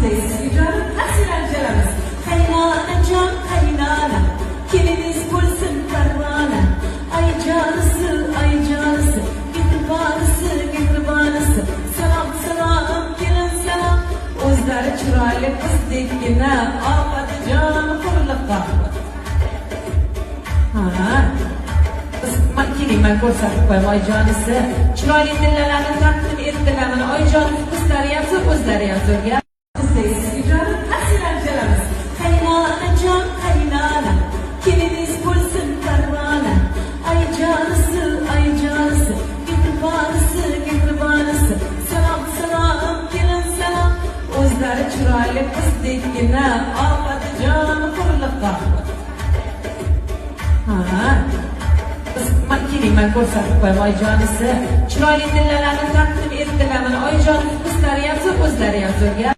Bizdeyiz güzel, asil angelamiz. Kaynana can kaynana, kiminiz bulsun karvana. Ay canısı, ay canısı, getirbanısı. Selam selam, gelin selam. O'zlari chiroyli qizdekgina, ofati jon qurliqqa. Keling, men ko'rsatib qo'yaman oyijonisi. Chiroyli dillalarni taqdim etdilar. Mana oyijon qizlari ham zo'r, o'zlari ham zo'r. Bizdeyiz güzel, asil angelamiz. Kaynana can kaynana, kiminiz bulsun karvana. Ay canısı, getirbanısı. Selam selam, gelin selam. O'zlari chiroyli qizdekgina, ofati jon qurliqqa. Keling, men ko'rsatib qo'yaman oyijonisi. Chiroyli dillalarni taqdim etdilar. Mana oyijon qizlari ham zo'r, o'zlari ham zo'r.